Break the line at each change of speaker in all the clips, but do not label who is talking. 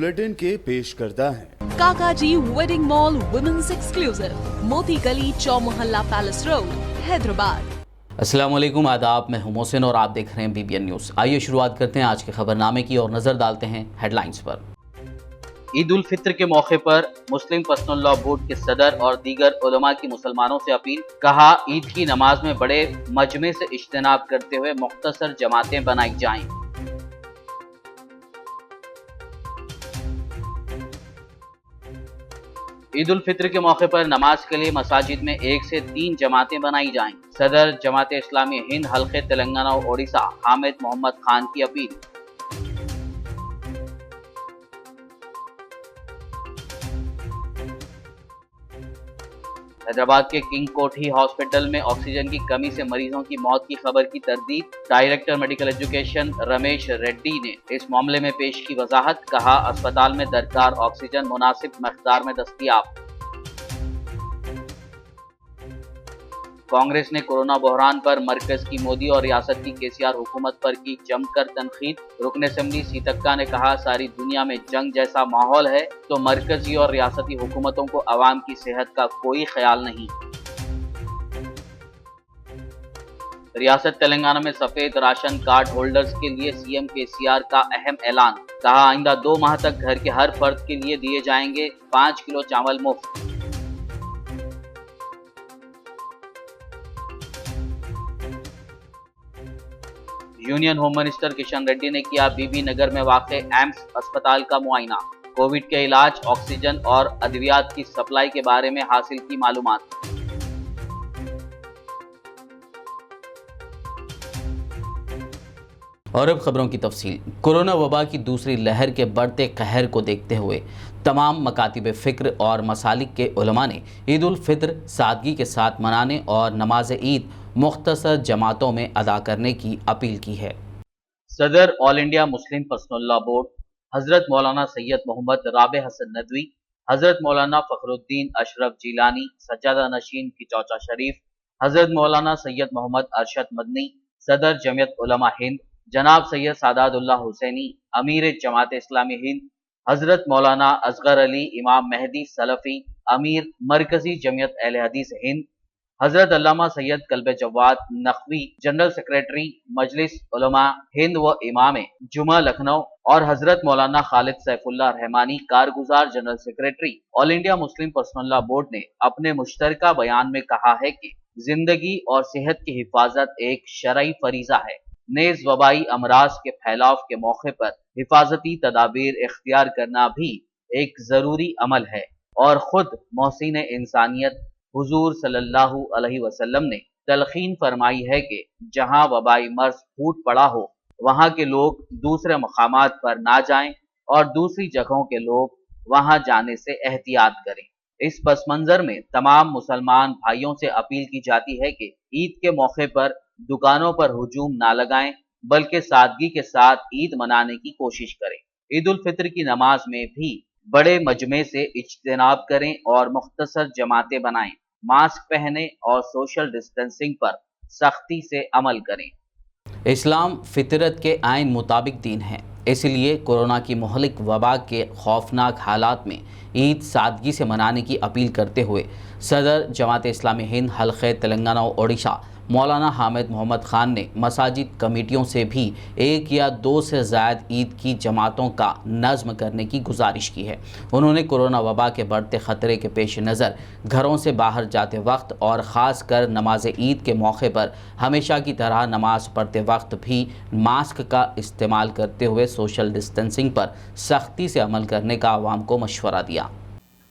Bulletin के पेश करता है
काकाजी वेडिंग मॉल वुमेन्स एक्सक्लूसिव, मोती गली, चौमोहल्ला पैलेस रोड, हैदराबाद।
अस्सलाम वालेकुम, आदाब। मैं हूं मोहसिन और आप देख रहे हैं BBN न्यूज़। आइए शुरुआत करते हैं आज के खबरनामे की और नजर डालते हैं हेडलाइंस पर। ईद उल फित्र के मौके पर मुस्लिम पर्सनल लॉ बोर्ड के सदर और दीगर उलमा की मुसलमानों से अपील। कहा, ईद की नमाज में बड़े मजमे से इज्तिनाब करते हुए मुख्तसर जमातें बनाई जाएं। ईद उल फित्र के मौके पर नमाज के लिए मसाजिद में 1 से 3 जमातें बनाई जाएं। सदर जमात इस्लामी हिंद हल्के तेलंगाना और ओडिशा हामिद मोहम्मद खान की अपील। हैदराबाद के किंग कोठी हॉस्पिटल में ऑक्सीजन की कमी से मरीजों की मौत की खबर की तरदीद। Director medical education Ramesh Reddy ने इस मामले में पेश की वजाहत। कहा, अस्पताल में दरकार ऑक्सीजन मुनासिब मकदार में दस्तयाब। कांग्रेस ने कोरोना बहरान पर मरकज की मोदी और रियासत की केसीआर हुकूमत पर की जमकर तनकीद। रुकन असेंबली सीतक्का ने कहा, सारी दुनिया में जंग जैसा माहौल है तो मरकजी और रियासती हुकूमतों को अवाम की सेहत का कोई ख्याल नहीं। रियासत तेलंगाना में सफेद राशन कार्ड होल्डर्स के लिए सीएम केसीआर का अहम ऐलान। कहा, आइंदा 2 माह तक घर के हर फर्द के लिए दिए जाएंगे 5 किलो चावल मुफ्त। Union home minister Kishan Reddy ने किया बीबी नगर में वाक़े एम्स अस्पताल का मुआयना। कोविड के इलाज, ऑक्सीजन और अद्वियात की सप्लाई के बारे में हासिल की मालूमात। और अब खबरों की तफसील। कोरोना वबा की दूसरी लहर के बढ़ते कहर को देखते हुए तमाम मकातिब फ़िक्र और मसालिक के उलमा ने ईद उल फित्र सादगी के साथ मनाने और नमाज ईद मुख्तसर जमातों में अदा करने की अपील की है। सदर all India Muslim personal law board हजरत मौलाना सैयद मोहम्मद राबे हसन नदवी, हजरत मौलाना फखरुद्दीन अशरफ जीलानी सज्जादा नशीन की चौचा शरीफ, हजरत मौलाना सैयद मोहम्मद अरशद मदनी, सदर जमियत उलमा हिंद जनाब सैयद सादातुल्लाह हुसैनी, अमीर जमात इस्लामी हिंद हजरत मौलाना असगर अली इमाम मेहदी सलफी, अमीर मरकजी जमियत अहले हदीस हिंद हजरत अल्लामा सैयद कल्बे जवाद नकवी, जनरल सेक्रेटरी मजलिस उलमा हिंद व इमाम जुमा लखनऊ और हजरत मौलाना खालिद सैफुल्लाह रहमानी कारगुजार general secretary all India Muslim personal law board ने अपने मुश्तरका बयान में कहा है कि जिंदगी और सेहत की हिफाजत एक शरई फरीजा है। नेज वबाई अमराज के फैलाव के मौके पर हिफाजती तदाबीर इख्तियार करना भी एक जरूरी अमल है और खुद मोहसिन इंसानियत हुजूर सल्लल्लाहु अलैहि वसल्लम ने तलखीन फरमाई है कि जहां वबाई मर्ज फूट पड़ा हो वहां के लोग दूसरे मकामात पर ना जाएं और दूसरी जगहों के लोग वहां जाने से एहतियात करें। इस पस मंजर में तमाम मुसलमान भाइयों से अपील की जाती है कि ईद के मौके पर दुकानों पर हुजूम ना लगाएं बल्कि सादगी के साथ ईद मनाने की कोशिश करें। ईद उल फित्र की नमाज में भी बड़े मजमे से इज्तिनाब करें और मुख्तसर जमातें बनाएं, मास्क पहने और सोशल डिस्टेंसिंग पर सख्ती से अमल करें। इस्लाम फितरत के आइन मुताबिक दीन है, इसलिए कोरोना की मुहलिक वबा के खौफनाक हालात में ईद सादगी से मनाने की अपील करते हुए सदर जमात इस्लामी हिंद हल्के तेलंगाना और ओडिशा मौलाना हामिद मोहम्मद खान ने मसाजिद कमेटियों से भी 1 या 2 से ज़ायद ईद की जमातों का नज़्म करने की गुजारिश की है। उन्होंने कोरोना वबा के बढ़ते ख़तरे के पेश नज़र घरों से बाहर जाते वक्त और ख़ास कर नमाज ईद के मौके पर हमेशा की तरह नमाज पढ़ते वक्त भी मास्क का इस्तेमाल करते हुए सोशल डिस्टेंसिंग पर सख्ती से अमल करने का आवाम को मशवरा दिया।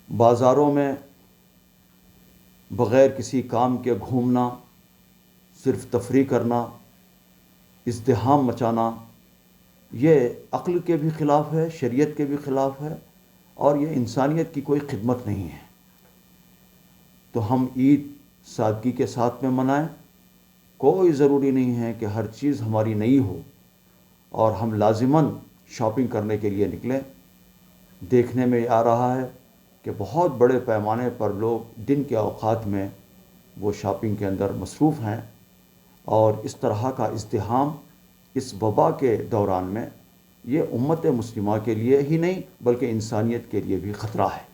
बाज़ारों में बग़ैर किसी काम के घूमना, सिर्फ तफरी करना, इज़्दिहाम मचाना, ये अक्ल के भी ख़िलाफ़ है, शरीयत के भी ख़िलाफ़ है और ये इंसानियत की कोई खिदमत नहीं है। तो हम ईद सादगी के साथ में मनाएं। कोई ज़रूरी नहीं है कि हर चीज़ हमारी नई हो और हम लाजिमन शॉपिंग करने के लिए निकलें। देखने में आ रहा है कि बहुत बड़े पैमाने पर लोग दिन के औक़ात में वो शॉपिंग के अंदर मसरूफ़ हैं और इस तरह का इज़्तिहाम इस वबा के दौरान में ये उम्मत मुस्लिमा के लिए ही नहीं बल्कि इंसानियत के लिए भी ख़तरा है।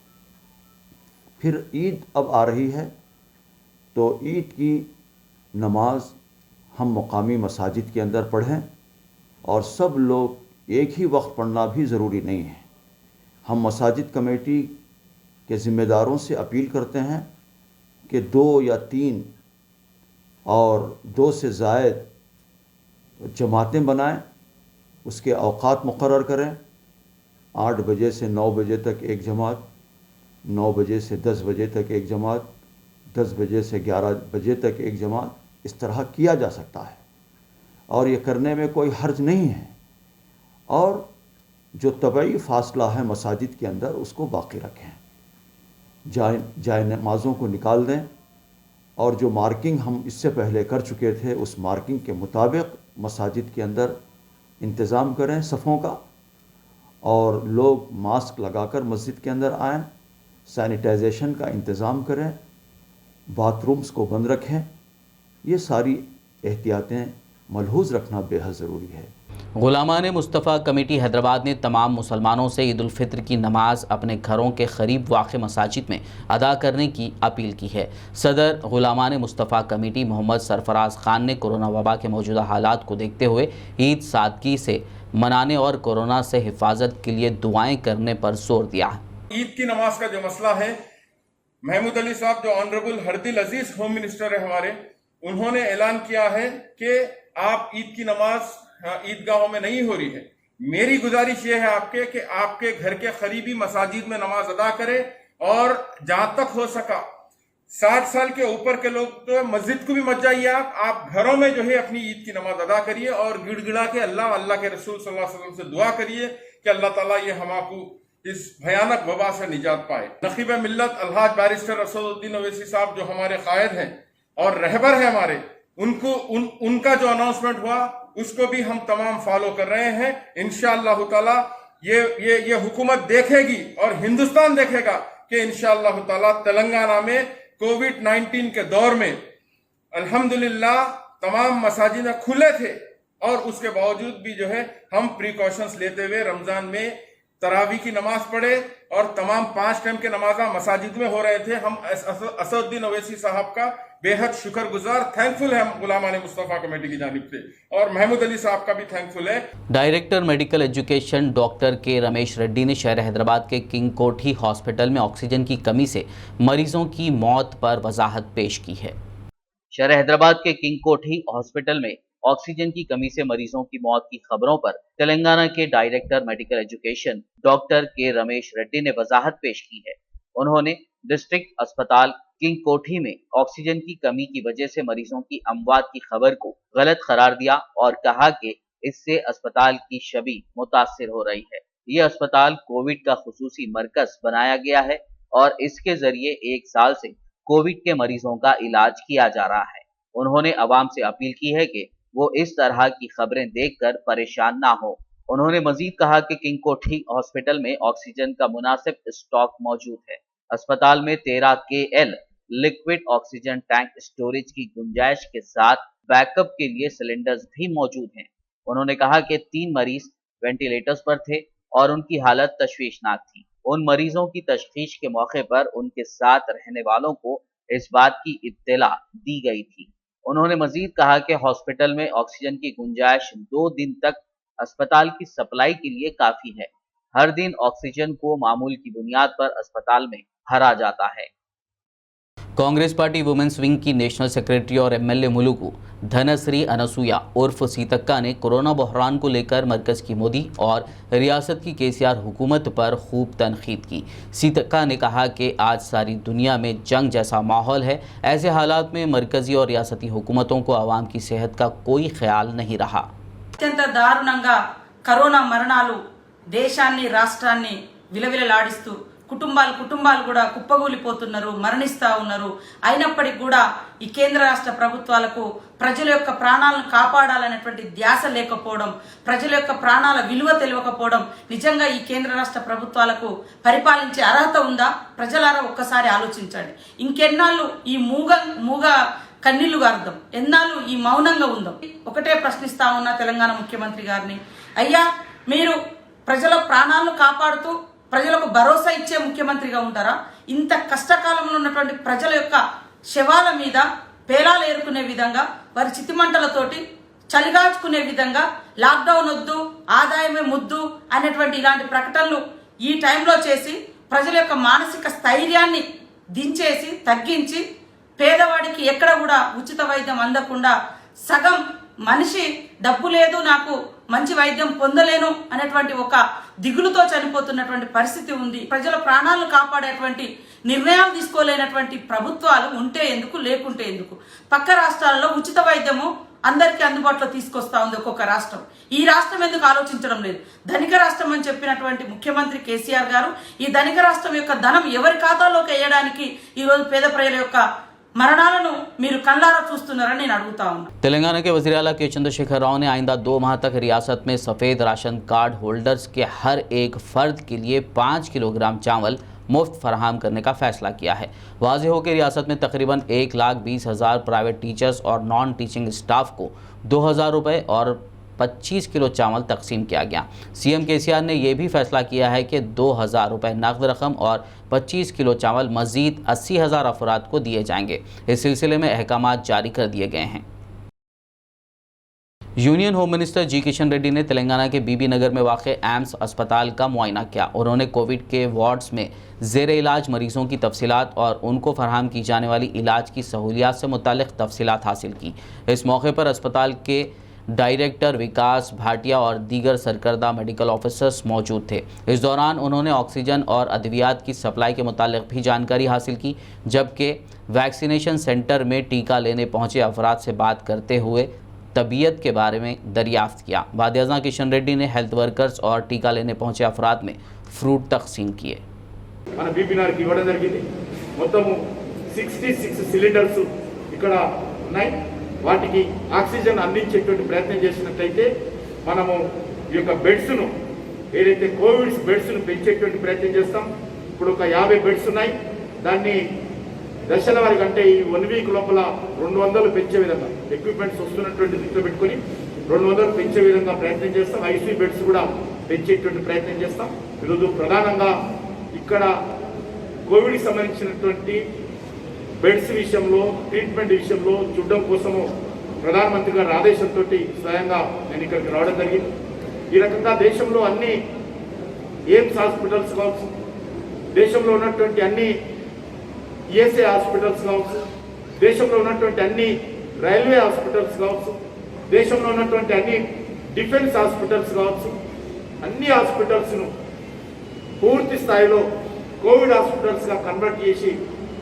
फिर ईद अब आ रही है, तो ईद की नमाज हम मकामी मसाजिद के अंदर पढ़ें, और सब लोग एक ही वक्त पढ़ना भी ज़रूरी नहीं है। हम मसाजिद कमेटी के ज़िम्मेदारों से अपील करते हैं कि 2 या 3 और 2 से ज़ायद जमातें बनाएं, उसके औकात मुकर्रर करें। 8 बजे से 9 बजे तक एक जमात, 9 बजे से 10 बजे तक एक जमात, 10 बजे से 11 बजे तक एक जमात, इस तरह किया जा सकता है और ये करने में कोई हर्ज नहीं है। और जो तबई फ़ासला है मसाजिद के अंदर उसको बाकी रखें, जाए नमाज़ों को निकाल दें, और जो मार्किंग हम इससे पहले कर चुके थे उस मार्किंग के मुताबिक मसाजिद के अंदर इंतज़ाम करें सफ़ों का, और लोग मास्क लगाकर मस्जिद के अंदर आएँ, सैनिटाइजेशन का इंतज़ाम करें, बाथरूम्स को बंद रखें। ये सारी एहतियातें मलहूज़ रखना बेहद ज़रूरी है।
गुलामान मुस्तफ़ा कमेटी हैदराबाद ने तमाम मुसलमानों से ईद उल फित्र की नमाज अपने घरों के करीब वाक़ मसाजिद में अदा करने की अपील की है। सदर गुलामान मुस्तफ़ा कमेटी मोहम्मद सरफराज खान ने कोरोना वबा के मौजूदा हालात को देखते हुए ईद सादगी से मनाने और कोरोना से हिफाजत के लिए दुआएं करने पर जोर दिया है।
ईद की नमाज का जो मसला है, महमूद अली साहब जो ऑनरेबल हरदिल अजीज होम मिनिस्टर है हमारे, उन्होंने ऐलान किया है कि आप ईद की नमाज ईदगाहों में नहीं हो रही है। मेरी गुजारिश ये है आपके कि आपके घर के करीबी मसाजिद में नमाज अदा करें, और जहां तक हो सका 60 साल के ऊपर के लोग तो मस्जिद को भी मत जाइए, आप घरों में जो है अपनी ईद की नमाज अदा करिए और गिड़गिड़ा के अल्लाह के रसूल सल्लल्लाहु अलैहि वसल्लम से दुआ करिए कि अल्लाह ताला ये हमको इस भयानक वबा से निजात पाए। नकीब मिल्लत अलहाज बैरिस्टर असदुद्दीन ओवैसी साहब जो हमारे कायद हैं और रहबर हैं हमारे, उनका जो अनाउंसमेंट हुआ उसको भी हम तमाम फॉलो कर रहे हैं। इंशाअल्लाह ताला ये हुकूमत देखेगी और हिंदुस्तान देखेगा कि इंशाअल्लाह ताला तेलंगाना में कोविड-19 के दौर में अल्हम्दुलिल्लाह तमाम मसाजिद खुले थे, और उसके बावजूद भी जो है हम प्रिकॉशंस लेते हुए रमजान में तरावी की नमाज पढ़े और तमाम 5 टाइम के नमाजा मसाजिद में हो रहे थे। हम असदुद्दीन ओवैसी साहब का बेहद शुक्रगुजार, थैंकफुल है हम गुलामान मुस्तफ़ा कमेटी की जानिब से, और महमूद अली साहब का भी थैंकफुल है।
डायरेक्टर मेडिकल एजुकेशन डॉक्टर के रमेश रेड्डी ने शहर हैदराबाद के किंग कोठी हॉस्पिटल में ऑक्सीजन की कमी से मरीजों की मौत पर वजाहत पेश की है। शहर हैदराबाद के किंग कोठी हॉस्पिटल में ऑक्सीजन की कमी से मरीजों की मौत की खबरों पर तेलंगाना के डायरेक्टर मेडिकल एजुकेशन डॉक्टर के रमेश रेड्डी ने वजाहत पेश की है। उन्होंने डिस्ट्रिक्ट अस्पताल किंग कोठी में ऑक्सीजन की कमी की वजह से मरीजों की अमवात की खबर को गलत करार दिया और कहा कि इससे अस्पताल की छवि मुतासिर हो रही है। ये अस्पताल कोविड का खुसूसी मरकज बनाया गया है और इसके जरिए 1 साल से कोविड के मरीजों का इलाज किया जा रहा है। उन्होंने अवाम से अपील की है कि वो इस तरह की खबरें देखकर परेशान ना हो। उन्होंने मजीद कहा कि किंग कोठी हॉस्पिटल में ऑक्सीजन का मुनासिब स्टॉक मौजूद है। अस्पताल में 13 KL liquid oxygen tank storage की गुंजाइश के साथ बैकअप के लिए सिलेंडर्स भी मौजूद हैं। उन्होंने कहा कि 3 मरीज वेंटिलेटर्स पर थे और उनकी हालत तशवीशनाक थी। उन मरीजों की तशखीस के मौके पर उनके साथ रहने वालों को इस बात की इत्तला दी गई थी। उन्होंने मजीद कहा कि हॉस्पिटल में ऑक्सीजन की गुंजाइश 2 दिन तक अस्पताल की सप्लाई के लिए काफी है। हर दिन ऑक्सीजन को मामूल की बुनियाद पर अस्पताल में भरा जाता है। कांग्रेस पार्टी वुमेन्स विंग की नेशनल सेक्रेटरी और MLA मुलुगु धनश्री अनसुया उर्फ सीतक्का ने कोरोना बहरान को लेकर मरकज की मोदी और रियासत की KCR हुकूमत पर खूब तनकीद की। सीतक्का ने कहा कि आज सारी दुनिया में जंग जैसा माहौल है, ऐसे हालात में मरकजी और रियासती हुकूमतों को आवाम की सेहत का कोई ख्याल नहीं रहा।
అత్యంత దారుణంగా కరోనా మరణాలు దేశాన్ని రాష్ట్రాన్ని విలవిలలాడిస్తూ కుటుంబాలు కూడా కుప్పగూలిపోతున్నారు, మరణిస్తా ఉన్నారు. అయినప్పటికీ కూడా ఈ కేంద్ర రాష్ట్ర ప్రభుత్వాలకు ప్రజల యొక్క ప్రాణాలను కాపాడాలనేటువంటి ధ్యాస లేకపోవడం, ప్రజల యొక్క ప్రాణాల విలువ తెలియకపోవడం, నిజంగా ఈ కేంద్ర రాష్ట్ర ప్రభుత్వాలకు పరిపాలించే అర్హత ఉందా? ప్రజలారా ఒక్కసారి ఆలోచించండి. ఇంకెన్నాళ్ళు ఈ మూగ కన్నీళ్లుగా అర్థం, ఎన్నాళ్ళు ఈ మౌనంగా ఉందాం? ఒకటే ప్రశ్నిస్తా ఉన్నా తెలంగాణ ముఖ్యమంత్రి గారిని, అయ్యా మీరు ప్రజల ప్రాణాలను కాపాడుతూ ప్రజలకు భరోసా ఇచ్చే ముఖ్యమంత్రిగా ఉంటారా? ఇంత కష్టకాలంలో ఉన్నటువంటి ప్రజల యొక్క శవాల మీద పేలాలు ఏరుకునే విధంగా, వారి చితిమంటలతోటి చలిగాచుకునే విధంగా లాక్డౌన్ వద్దు, ఆదాయమే ముద్దు అనేటువంటి ఇలాంటి ప్రకటనలు ఈ టైంలో చేసి ప్రజల యొక్క మానసిక స్థైర్యాన్ని దించేసి తగ్గించి పేదవాడికి ఎక్కడ కూడా ఉచిత వైద్యం అందకుండా సగం మనిషి డబ్బు లేదు, నాకు మంచి వైద్యం పొందలేను అనేటువంటి ఒక దిగులుతో చనిపోతున్నటువంటి పరిస్థితి ఉంది. ప్రజల ప్రాణాలను కాపాడేటువంటి నిర్ణయాలు తీసుకోలేనటువంటి ప్రభుత్వాలు ఉంటే ఎందుకు, లేకుంటే ఎందుకు? పక్క రాష్ట్రాలలో ఉచిత వైద్యము అందరికీ అందుబాటులో తీసుకొస్తా ఉంది ఒక్కొక్క రాష్ట్రం. ఈ రాష్ట్రం ఎందుకు ఆలోచించడం లేదు? ధనిక రాష్ట్రం అని చెప్పినటువంటి ముఖ్యమంత్రి కేసీఆర్ గారు ఈ ధనిక రాష్ట్రం యొక్క ధనం ఎవరి ఖాతాలోకి వేయడానికి ఈరోజు పేద ప్రజల యొక్క మరణాలను మీరు కళ్ళారా చూస్తున్నారని నేను అడుగుతా ఉన్నా.
तेलंगाना के वज़ीर आला के चंद्रशेखर राव ने आइंदा 2 माह तक रियासत में सफ़ेद राशन कार्ड होल्डर्स के हर एक फ़र्द के लिए 5 किलोग्राम चावल मुफ्त फराहम करने का फैसला किया है। वाज़ेह हो कि रियासत में तकरीबन 1,20,000 प्राइवेट टीचर्स और नॉन टीचिंग स्टाफ को 2,000 रुपये और 25 किलो चावल तकसीम किया गया। सीएम केसीआर ने यह भी फैसला किया है कि 2,000 रुपये नकद रकम और 25 किलो चावल मज़ीद 80,000 अफराद को दिए जाएंगे। इस सिलसिले में अहकामात जारी कर दिए गए हैं। यूनियन होम मिनिस्टर जी किशन रेड्डी ने तेलंगाना के बीबी नगर में वाक़े एम्स अस्पताल का मुआयना किया। उन्होंने कोविड के वार्ड्स में ज़ेर इलाज मरीज़ों की तफसीलात और उनको फराहम की जाने वाली इलाज की सहूलियात से मुतालिक तफसीलात हासिल की। इस मौके पर अस्पताल के डायरेक्टर विकास भाटिया और दीगर सरकर्दा मेडिकल ऑफिसर्स मौजूद थे। इस दौरान उन्होंने ऑक्सीजन और अद्वियात की सप्लाई के मुतालिक भी जानकारी हासिल की, जबकि वैक्सीनेशन सेंटर में टीका लेने पहुँचे अफराद से बात करते हुए तबीयत के बारे में दरियाफ्त किया। वाद-ए-आज़म किशन रेड्डी ने हेल्थ वर्कर्स और टीका लेने पहुँचे अफराद में फ्रूट तकसीम किए।
మన బీబీనార్కి ఇవ్వడం జరిగింది. మొత్తము 66 సిలిండర్స్ ఇక్కడ ఉన్నాయి. వాటికి ఆక్సిజన్ అందించేటువంటి ప్రయత్నం చేసినట్లయితే మనము ఈ యొక్క బెడ్స్ను ఏదైతే కోవిడ్ బెడ్స్ను పెంచేటువంటి ప్రయత్నం చేస్తాం. ఇప్పుడు ఒక 50 బెడ్స్ ఉన్నాయి. దాన్ని దశల వారికి అంటే ఈ 1 వీక్ లోపల 200 పెంచే విధంగా ఎక్విప్మెంట్స్ వస్తున్నటువంటి దృష్టిలో పెట్టుకొని 200 పెంచే విధంగా ప్రయత్నం చేస్తాం. ఐసీ బెడ్స్ కూడా పెంచేటువంటి ప్రయత్నం చేస్తాం. ఈరోజు ప్రధానంగా ఇక్కడ కోవిడ్కి సంబంధించినటువంటి బెడ్స్ విషయంలో, ట్రీట్మెంట్ విషయంలో చూడడం కోసము ప్రధానమంత్రి గారి ఆదేశంతో స్వయంగా నేను ఇక్కడికి రావడం జరిగింది. ఈ రకంగా దేశంలో అన్ని ఎయిమ్స్ హాస్పిటల్స్ కావచ్చు, దేశంలో ఉన్నటువంటి అన్ని ఈఎస్ఐ హాస్పిటల్స్ కావచ్చు, దేశంలో ఉన్నటువంటి అన్ని రైల్వే హాస్పిటల్స్ కావచ్చు, దేశంలో ఉన్నటువంటి అన్ని డిఫెన్స్ హాస్పిటల్స్ కావచ్చు, అన్ని హాస్పిటల్స్ను పూర్తి స్థాయిలో కోవిడ్ హాస్పిటల్స్గా కన్వర్ట్ చేసి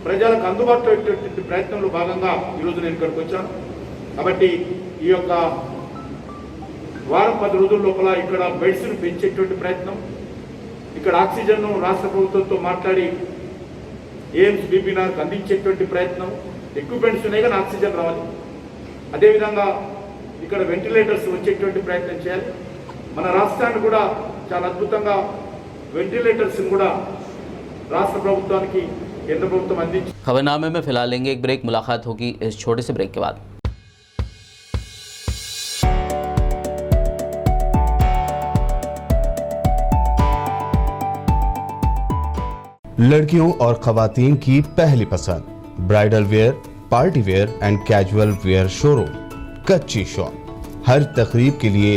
ప్రజలకు అందుబాటులో పెట్టేటువంటి ప్రయత్నంలో భాగంగా ఈరోజు నేను ఇక్కడికి వచ్చాను. కాబట్టి ఈ యొక్క వారం 10 రోజుల లోపల ఇక్కడ బెడ్స్ను పెంచేటువంటి ప్రయత్నం, ఇక్కడ ఆక్సిజన్ను రాష్ట్ర ప్రభుత్వంతో మాట్లాడి ఎయిమ్స్ బీబీనార్కి అందించేటువంటి ప్రయత్నం, ఎక్విప్మెంట్స్ ఉన్నాయి కానీ ఆక్సిజన్ రావాలి. అదేవిధంగా ఇక్కడ వెంటిలేటర్స్ వచ్చేటువంటి ప్రయత్నం చేయాలి. మన రాష్ట్రాన్ని కూడా చాలా అద్భుతంగా వెంటిలేటర్స్ని కూడా రాష్ట్ర ప్రభుత్వానికి केंद्र ప్రభుత్వం అందించి।
खबरनामे में फिलहाल लेंगे एक ब्रेक। मुलाकात होगी इस छोटे से ब्रेक के बाद।
लड़कियों और खवातीन की पहली पसंद bridal wear, party wear and casual wear showroom Kachchi shop. हर तकरीब के लिए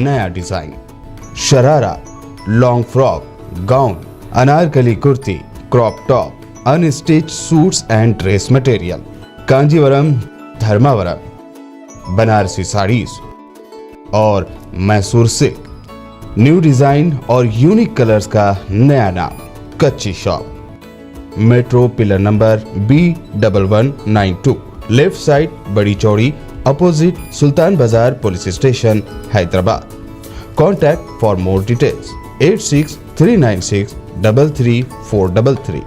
नया design, sharara, long frock, gown, Anarkali kurti, crop top, unstitch suits and dress material, Kanjeevaram, Dharmavaram, Banarasi sarees और मैसूर सिल्क। न्यू डिजाइन और यूनिक कलर्स का नया नाम Kachchi shop. Metro pillar number B1192, left side Badi Chowdi, opposite Sultan Bazaar police station, Hyderabad. Contact for more details 8639633433।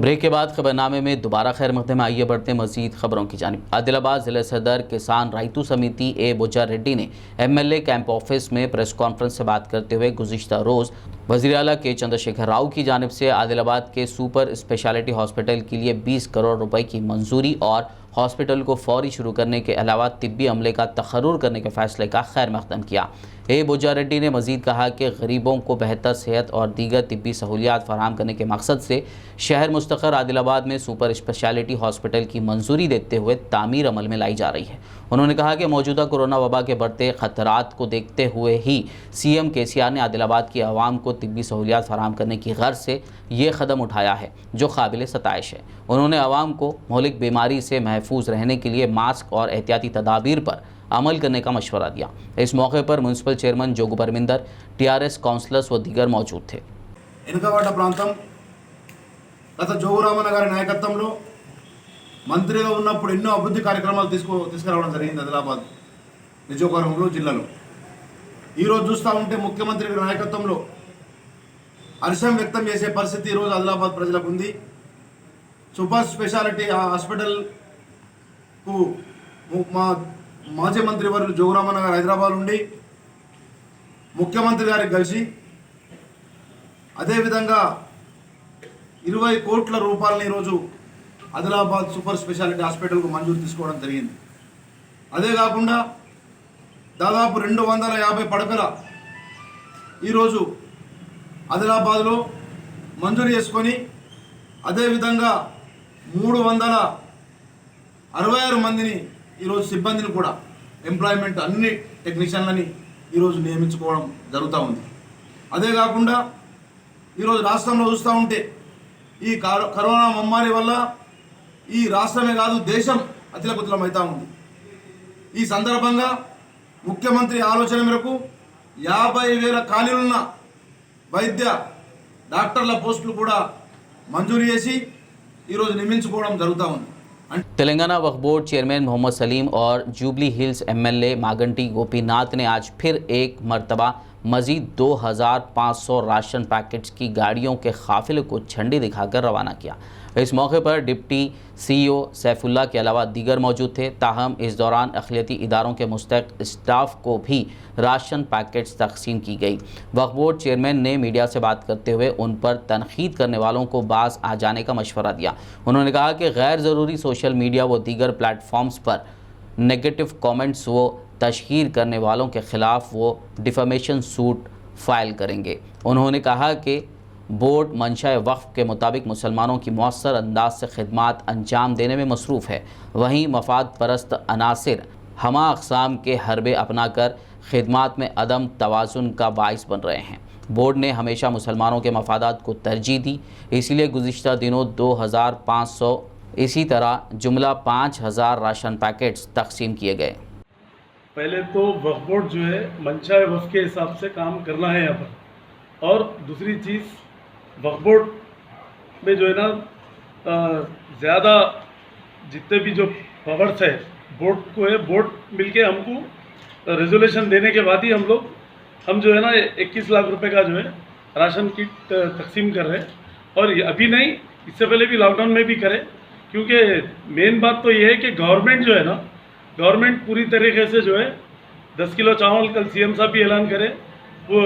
Break के बाद खबरनामे में दोबारा खैर मकदम में आइए बढ़ते मजीद खबरों की जानिब। आदिलाबाद जिला सदर किसान राइतू समिति ए बुज्जा रेड्डी ने MLA कैंप ऑफिस में प्रेस कॉन्फ्रेंस से बात करते हुए गुज़िश्ता रोज़ वज़ीर आला के चंद्रशेखर राव की जानिब से आदिलाबाद के सुपर स्पेशलिटी हॉस्पिटल के लिए 20 करोड़ रुपए की मंजूरी और हॉस्पिटल को फौरी शुरू करने के अलावा तिब्बी अमले का तखर्रुर करने के फैसले का खैर मकदम किया। ए बुज्जा रेड्डी ने मजीद कहा कि गरीबों को बेहतर सेहत और दीगर तिब्बी सहूलियात फराहम करने के मकसद से शहर मुस्तक़र आदिलाबाद में सुपर स्पेशलिटी हॉस्पिटल की मंजूरी देते हुए तामीर अमल में लाई जा रही है। उन्होंने कहा कि मौजूदा कोरोना वबा के बढ़ते ख़तरात को देखते हुए ही CM KCR ने आदिलाबाद की आवाम को तिब्बी सहूलियात फराहम करने की गर्ज से ये कदम उठाया है जो काबिल सताइश है। उन्होंने आवाम को मौलिक बीमारी से महफूज रहने के लिए मास्क और एहतियाती तदाबीर पर अमल करने का मशवरा दिया। इस मौके पर municipal chairman Jogu Parminder, TRS councillors व दीगर मौजूद थे।
వెనుకబడ్డ ప్రాంతం గత జోగురామన్న గారి నాయకత్వంలో మంత్రిగా ఉన్నప్పుడు ఎన్నో అభివృద్ధి కార్యక్రమాలు తీసుకురావడం జరిగింది ఆదిలాబాద్ నియోజకవర్గంలో జిల్లాలో. ఈరోజు చూస్తూ ఉంటే ముఖ్యమంత్రి గారి నాయకత్వంలో హర్షం వ్యక్తం చేసే పరిస్థితి ఈరోజు ఆదిలాబాద్ ప్రజలకు ఉంది. సూపర్ స్పెషాలిటీ హాస్పిటల్కు మా మాజీ మంత్రి వర్యులు జోగురామన్న గారు హైదరాబాద్ ఉండి ముఖ్యమంత్రి గారికి కలిసి అదేవిధంగా 20 కోట్ల రూపాయలని ఈరోజు ఆదిలాబాద్ సూపర్ స్పెషాలిటీ హాస్పిటల్కు మంజూరు తీసుకోవడం జరిగింది. అదే కాకుండా దాదాపు 250 పడకల ఈరోజు ఆదిలాబాద్లో మంజూరు చేసుకొని అదేవిధంగా 366 మందిని ఈరోజు సిబ్బందిని కూడా ఎంప్లాయ్మెంట్ అన్ని టెక్నీషియన్లని ఈరోజు నియమించుకోవడం జరుగుతూ ఉంది. అదే కాకుండా ఈరోజు రాష్ట్రంలో చూస్తూ ఉంటే ఈ కరోనా మహమ్మారి వల్ల ఈ రాష్ట్రమే కాదు దేశం అతిలకుతలమవుతూ ఉంది. ఈ సందర్భంగా ముఖ్యమంత్రి ఆలోచన మేరకు 50,000 ఖాళీలున్న వైద్య డాక్టర్ల పోస్టులు కూడా మంజూరు చేసి ఈరోజు నియమించుకోవడం జరుగుతూ ఉంది.
तेलंगाना वक्फ बोर्ड चेयरमैन मोहम्मद सलीम और jubilee hills MLA Maganti Gopinath ने आज फिर एक मरतबा मजीद 2,500 राशन पैकेट्स की गाड़ियों के काफिले को झंडी दिखाकर रवाना किया। इस मौके पर डिप्टी CEO सैफुल्ला के अलावा दीगर मौजूद थे। ताहम इस दौरान अखिलती इदारों के मुस्तक स्टाफ को भी राशन पैकेट्स तकसीम की गई। वक्फ बोर्ड चेयरमैन ने मीडिया से बात करते हुए उन पर तनकीद करने वालों को बाज आ जाने का मशवरा दिया। उन्होंने कहा कि गैर ज़रूरी सोशल मीडिया व दीगर प्लेटफॉर्म्स पर नेगेटिव कमेंट्स व तशहीर करने वालों के ख़िलाफ़ वो डिफेमेशन सूट फाइल करेंगे। उन्होंने कहा कि बोर्ड मंशा वक्फ के मुताबिक मुसलमानों की मौसर अंदाज से खिदमात अंजाम देने में मसरूफ़ है। वहीं मफाद परस्त अनासिर हमा अक़साम के हरबे अपनाकर खिदमात में अदम तवाज़ुन का बाइस बन रहे हैं। बोर्ड ने हमेशा मुसलमानों के मफादात को तरजीह दी, इसलिए गुज़िश्ता दिनों 2,500 इसी तरह जुमला 5,000 राशन पैकेट्स तकसीम किए गए।
पहले तो वक्फ बोर्ड जो है मंशा वक्फ के हिसाब से काम करना है यहाँ पर, और दूसरी चीज़ वक्फ बोर्ड में जो है ना ज़्यादा जितने भी जो पावर्स है बोर्ड को है, बोर्ड मिलके हमको रेजोल्यूशन देने के बाद ही हम जो है ना 21 लाख रुपए का जो है राशन किट तकसीम कर रहे हैं। और अभी नहीं, इससे पहले भी लॉकडाउन में भी करें, क्योंकि मेन बात तो ये है कि गवर्नमेंट जो है ना, गवर्नमेंट पूरी तरीके से जो है 10 किलो चावल कल CM साहब भी ऐलान करे। वो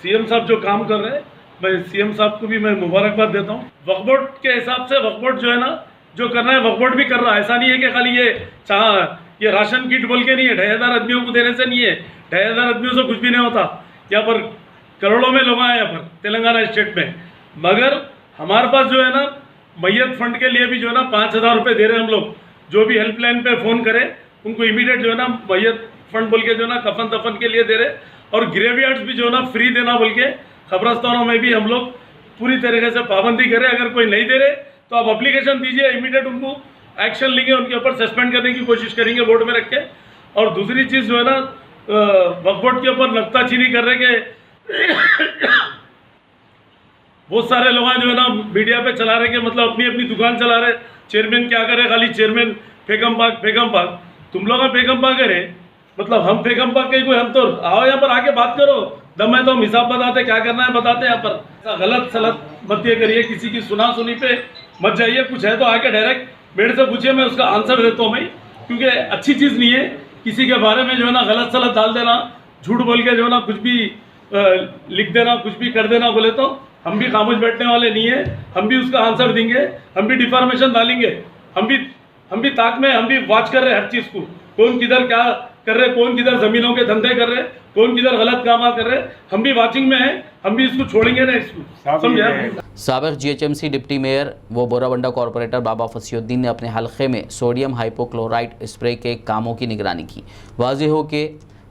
CM साहब जो काम कर रहे हैं, मैं CM साहब को भी मैं मुबारकबाद देता हूँ। वक्फ बोर्ड के हिसाब से वक्फ बोर्ड जो है ना जो करना है वक्फ बोर्ड भी कर रहा है। ऐसा नहीं है कि खाली ये राशन किट बोल के नहीं है, 2,500 आदमियों को देने से नहीं है। 2,500 आदमियों से कुछ भी नहीं होता। यहाँ पर करोड़ों में लोग आए यहाँ पर तेलंगाना स्टेट में, मगर हमारे पास जो है ना मैयत फंड के लिए भी जो है ना 5,000 रुपये दे रहे हैं हम लोग। जो भी हेल्पलाइन पे फ़ोन करे उनको इमीडिएट जो है ना मैयत फंड बोल के जो है ना कफन दफन के लिए दे रहे, और ग्रेवयार्ड्स भी जो है ना फ्री देना बोल के खबरस्तानों में भी हम लोग पूरी तरीके से पाबंदी करें। अगर कोई नहीं दे रहे तो आप अप्लीकेशन दीजिए, इमीडिएट उनको एक्शन लेंगे, उनके ऊपर सस्पेंड करने की कोशिश करेंगे बोर्ड में रख के। और दूसरी चीज़ जो है ना वक्फ बोर्ड के ऊपर नुक्ताचीनी कर रहे के बहुत सारे लोग जो है ना मीडिया पे चला रहे कि मतलब अपनी अपनी दुकान चला रहे, चेयरमैन क्या करे, खाली चेयरमैन फेगम पाक तुम लोग फेगम पाक करे, मतलब हम फेगम पाक के कोई, हम तो आओ यहाँ पर आके बात करो, दम है तो हम हिसाब बताते, क्या करना है बताते। यहाँ पर गलत सलत मत ये करिए, किसी की सुना सुनी पे मत जाइए, कुछ है तो आके डायरेक्ट मेरे से पूछिए, मैं उसका आंसर देता हूँ मैं, क्योंकि अच्छी चीज़ नहीं है किसी के बारे में जो है ना गलत सलत डाल देना, झूठ बोल के जो है ना कुछ भी लिख देना, कुछ भी कर देना बोले तो हम भी खामोश बैठने वाले नहीं है, हम भी उसका आंसर देंगे, हम भी डिफॉर्मेशन डालेंगे, हम भी ताक में हम भी वॉच कर रहे हैं हर चीज़ को, कौन किधर क्या कर रहे, कौन किधर ज़मीनों के धंधे कर रहे, कौन किधर गलत काम कर रहे, हम भी वॉचिंग में हैं, हम भी इसको छोड़ेंगे ना, इसको समझे।
साबिक जीएचएमसी डिप्टी मेयर व बोराबंडा कॉरपोरेटर बाबा फसीउद्दीन ने अपने हलके में सोडियम हाइपोक्लोराइट स्प्रे के कामों की निगरानी की। वाज़ेह हो कि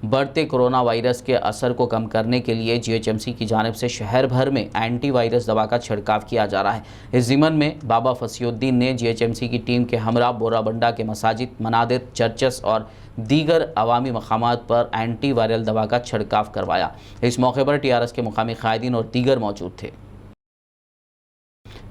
बढ़ते कोरोना वायरस के असर को कम करने के लिए जीएचएमसी की जानिब से शहर भर में एंटीवायरस दवा का छिड़काव किया जा रहा है। इस ज़िमन में बाबा फसीउद्दीन ने जीएचएमसी की टीम के हमरा बोराबंडा के मसाजिद, मनादिर, चर्चेस और दीगर अवामी मकामात पर एंटी वायरल दवा का छिड़काव करवाया। इस मौके पर टीआरएस के मुकामी कायदीन और दीगर मौजूद थे।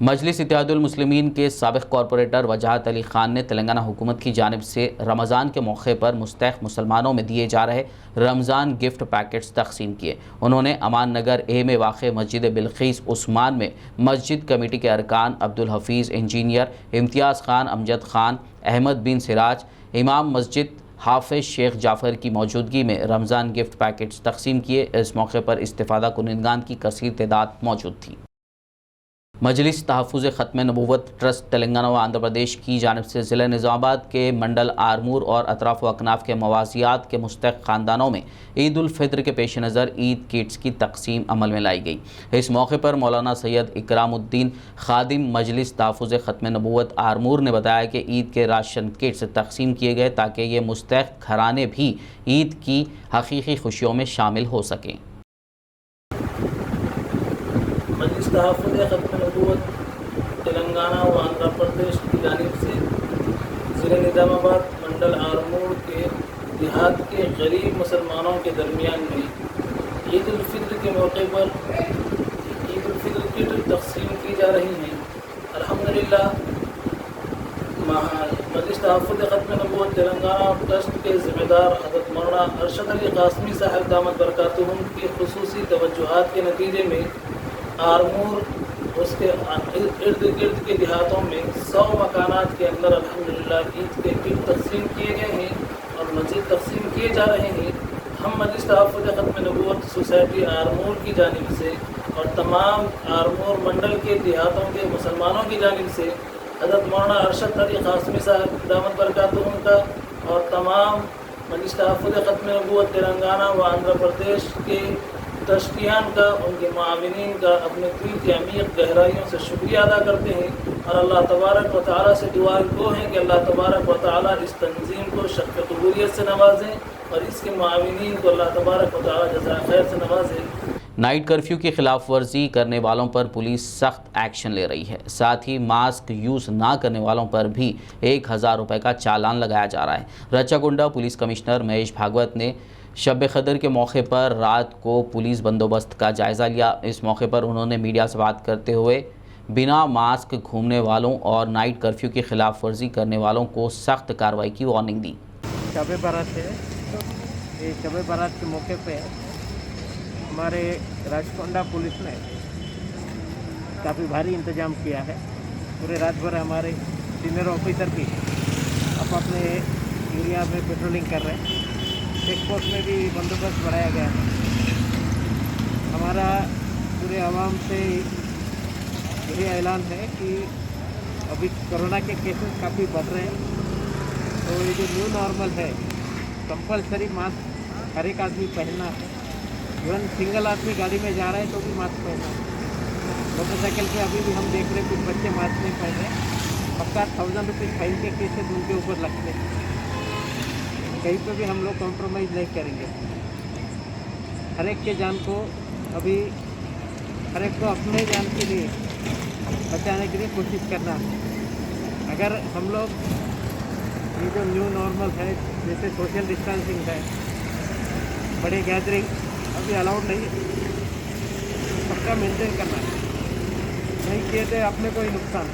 मजलिस इत्तेहादुल मुस्लिमीन के साबिक कॉरपोरेटर वजाहत अली खान ने तेलंगाना हुकूमत की जानिब से रमज़ान के मौके पर मुस्तहिक़ मुसलमानों में दिए जा रहे रमज़ान गिफ्ट पैकेट्स तकसीम किए। उन्होंने अमान नगर ए में वाक़ मस्जिद बिल्क़ीस उस्मान में मस्जिद कमेटी के अरकान अब्दुल हफीज़ इंजीनियर, इम्तियाज़ खान, अमजद खान, अहमद बिन सिराज, इमाम मस्जिद हाफिज़ शेख जाफ़र की मौजूदगी में रमज़ान गिफ्ट पैकेट्स तकसीम किए। इस मौके पर इस्तिफ़ादा कुनिंदगान की कसीर तादाद मौजूद थी। मजलिस तहफ़्फ़ुज़ ख़त्म नबूवत ट्रस्ट तेलंगाना व आंध्र प्रदेश की जानिब से ज़िला निज़ामाबाद के मंडल आरमूर और अतराफ़ व अकनाफ़ के मवासियात के मुस्तहिक़ ख़ानदानों में ईद उल फ़ित्र के पेश नज़र ईद किट्स की तकसीम अमल में लाई गई। इस मौके पर मौलाना सैयद इकरामुद्दीन ख़ादिम मजलिस तहफ़्फ़ुज़ ख़त्म नबूवत आरमूर ने बताया कि ईद के राशन किट्स तकसीम किए गए ताकि ये मुस्तहिक़ घराने भी ईद की हकीकी खुशियों में शामिल हो सकें।
मजलिस तहफ़्फ़ुज़ ख़त्म नबूवत तेलंगाना व आंध्र प्रदेश की जानिब से ज़िले निज़ामाबाद मंडल आरमूर के देहात के गरीब मुसलमानों के दरमियान में ईद उल फ़ित्र के मौके पर ईद उल फ़ित्र किट तक़सीम की जा रही हैं। अल्हम्दुलिल्लाह मजलिस तहफ़्फ़ुज़ ख़त्म नबूवत तेलंगाना ट्रस्ट के ज़िम्मेदार हज़रत मौलाना अरशद अली क़ासमी साहब दामत बरकातुहुम की ख़ुसूसी तवज्जुहात के नतीजे में आरमूर उसके इर्द गिर्द के देहातों में 100 मकानात के अंदर अल्हम्दुलिल्लाह ईद के किट तक़सीम किए गए हैं और मज़ीद तक़सीम किए जा रहे हैं। हम मजलिस तहफ़्फ़ुज़ ख़त्म नबूवत सोसाइटी आरमूर की जानिब से और तमाम आरमूर मंडल के देहातों के मुसलमानों की जानिब से हज़रत मौलाना अरशद अली क़ासमी साहब दामत बरकातुहुम का और तमाम मजलिस तहफ़्फ़ुज़ ख़त्म नबूवत तेलंगाना व आंध्र प्रदेश के ट्रस्टियान का, उनके माविनीन का अपने दिल की अमीर गहराइयों से शुक्रिया अदा करते हैं और अल्लाह तबारक व तआला से दुआ गो हैं कि अल्लाह तबारक व तआला इस तंजीम को शक्क़ कबूलियत से नवाजें और इसके माविनीन को अल्लाह तबारक व तआला जज़ा खैर से नवाजें।
नाइट कर्फ्यू की खिलाफ वर्जी करने वालों पर पुलिस सख्त एक्शन ले रही है। साथ ही मास्क यूज़ ना करने वालों पर भी 1000 रुपये का चालान लगाया जा रहा है। रच्चाकुंडा पुलिस कमिश्नर महेश भागवत ने शब क़दर के मौके पर रात को पुलिस बंदोबस्त का जायज़ा लिया। इस मौके पर उन्होंने मीडिया से बात करते हुए बिना मास्क घूमने वालों और नाइट कर्फ्यू की खिलाफ वर्जी करने वालों को सख्त कार्रवाई की वार्निंग दी।
शब बारात है, ये शब बारात के मौके पे हमारे राजकोंडा पुलिस ने काफ़ी भारी इंतज़ाम किया है। पूरे रात भर हमारे सीनियर ऑफिसर भी अपने एरिया में पेट्रोलिंग कर रहे हैं। चेक पोस्ट में भी बंदोबस्त बढ़ाया गया है। हमारा पूरे आवाम से यही ऐलान है कि अभी कोरोना के केसेस काफ़ी बढ़ रहे हैं, तो ये जो न्यू नॉर्मल है कंपलसरी मास्क हर एक आदमी पहनना है। इवन सिंगल आदमी गाड़ी में जा रहा है तो भी मास्क पहनना है। मोटरसाइकिल पे अभी भी हम देख रहे हैं कुछ बच्चे मास्क नहीं पहन रहे। पक्का 1000 रुपये फाइन के केसेस उनके ऊपर लगते हैं। कहीं पे भी हम लोग कॉम्प्रोमाइज़ नहीं करेंगे। हर एक के जान को अभी हर एक को अपने जान के लिए बचाने के लिए कोशिश करना है। अगर हम लोग ये जो न्यू नॉर्मल है, जैसे सोशल डिस्टेंसिंग है, बड़े गैदरिंग अभी अलाउड नहीं है, सबका मेंटेन करना है। नहीं किए तो अपने को ही नुकसान,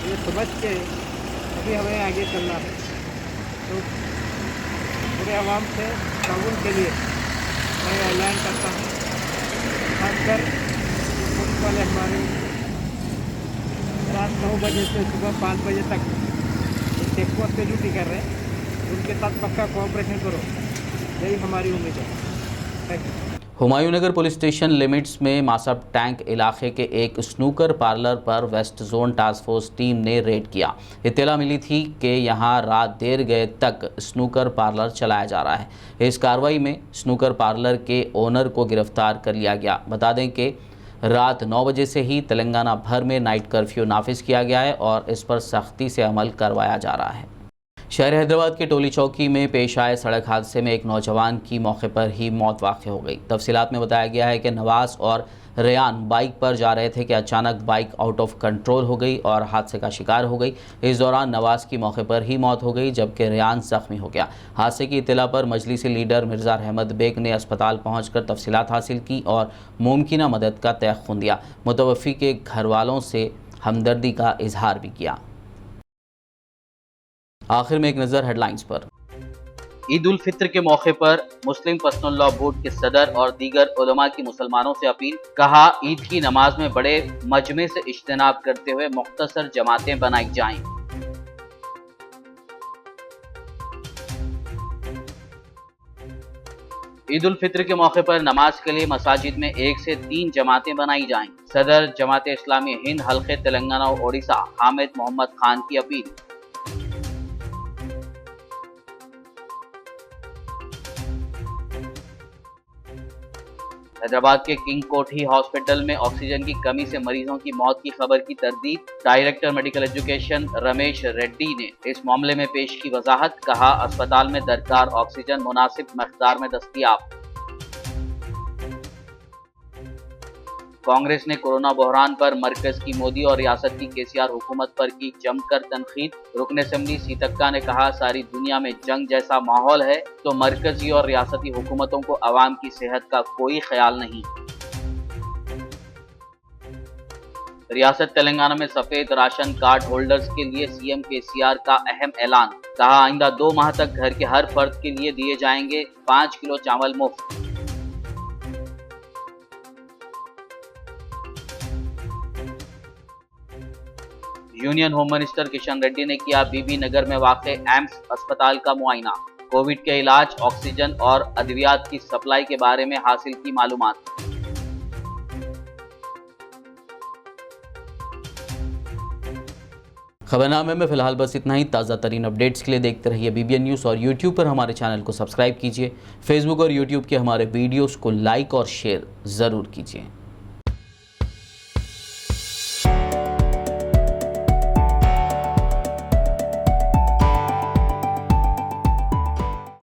ये समझ के अभी हमें आगे चलना है। तो पूरे आवाम से ताउन के लिए मैं ऐलान करता हूँ, खासकर पुलिस वाले हमारे रात 9 बजे से सुबह 5 बजे तक चेक पोस्ट पे ड्यूटी कर रहे हैं, उनके साथ पक्का कोऑपरेशन करो, यही हमारी उम्मीद है। Thank you.
Humayun Nagar police station limits में मासब टैंक इलाके के एक स्नूकर पार्लर पर west zone task force team ने रेड किया। इत्तला मिली थी कि यहां रात देर गए तक स्नूकर पार्लर चलाया जा रहा है। इस कार्रवाई में स्नूकर पार्लर के ओनर को गिरफ्तार कर लिया गया। बता दें कि रात 9 बजे से ही तेलंगाना भर में नाइट कर्फ्यू नाफिज किया गया है और इस पर सख्ती से अमल करवाया जा रहा है। शहर हैदराबाद के टोली चौकी में पेश आए सड़क हादसे में एक नौजवान की मौके पर ही मौत वाक़ हो गई। तफसीलात में बताया गया है कि नवाज और रेयान बाइक पर जा रहे थे कि अचानक बाइक आउट ऑफ कंट्रोल हो गई और हादसे का शिकार हो गई। इस दौरान नवाज की मौके पर ही मौत हो गई जबकि रेयान जख्मी हो गया। हादसे की इत्तला पर मजलिसी लीडर मिर्ज़ा रहमत बेग ने अस्पताल पहुंचकर तफसीलात हासिल की और मुमकिना मदद का तयक़ुन दिया। मुतवफ़ी के घर वालों से हमदर्दी का इजहार भी किया। आखिर में एक नज़र हेडलाइंस पर। ईद उल फित्र के मौके पर मुस्लिम पर्सनल लॉ बोर्ड के सदर और दीगर उलमा की मुसलमानों से अपील। कहा, ईद की नमाज में बड़े मजमे से इज्तिनाब करते हुए मुख्तसर जमातें बनाई जाएं। ईद उल फित्र के मौके पर नमाज के लिए मसाजिद में 1 से 3 जमातें बनाई जाएं। सदर जमात इस्लामी हिंद हल्के तेलंगाना और ओडिशा हामिद मोहम्मद खान की अपील। हैदराबाद के किंग कोठी हॉस्पिटल में ऑक्सीजन की कमी से मरीजों की मौत की खबर की तरदीद। Director medical education Ramesh Reddy ने इस मामले में पेश की वजाहत। कहा, अस्पताल में दरकार ऑक्सीजन मुनासिब मकदार में दस्तयाब। कांग्रेस ने कोरोना बहरान पर मरकज की मोदी और रियासत की केसीआर हुकूमत पर की जमकर तनकीद। रुकन असेंबली सीतक्का ने कहा, सारी दुनिया में जंग जैसा माहौल है तो मरकजी और रियासती हुकूमतों को अवाम की सेहत का कोई ख्याल नहीं। रियासत तेलंगाना में सफेद राशन कार्ड होल्डर्स के लिए सीएम केसीआर का अहम ऐलान। कहा, आइंदा 2 माह तक घर के हर फर्द के लिए दिए जाएंगे 5 किलो चावल मुफ्त। Union home minister Kishan Reddy ने किया बीबी नगर में वाक़े एम्स अस्पताल का मुआयना। कोविड के इलाज, ऑक्सीजन और अद्वियात की सप्लाई के बारे में हासिल की मालूमात। खबरनामे में फिलहाल बस इतना ही। ताज़ा तरीन अपडेट्स के लिए देखते रहिए BBN न्यूज़ और YouTube पर हमारे चैनल को सब्सक्राइब कीजिए। फेसबुक और YouTube के हमारे वीडियोस को लाइक और शेयर ज़रूर कीजिए।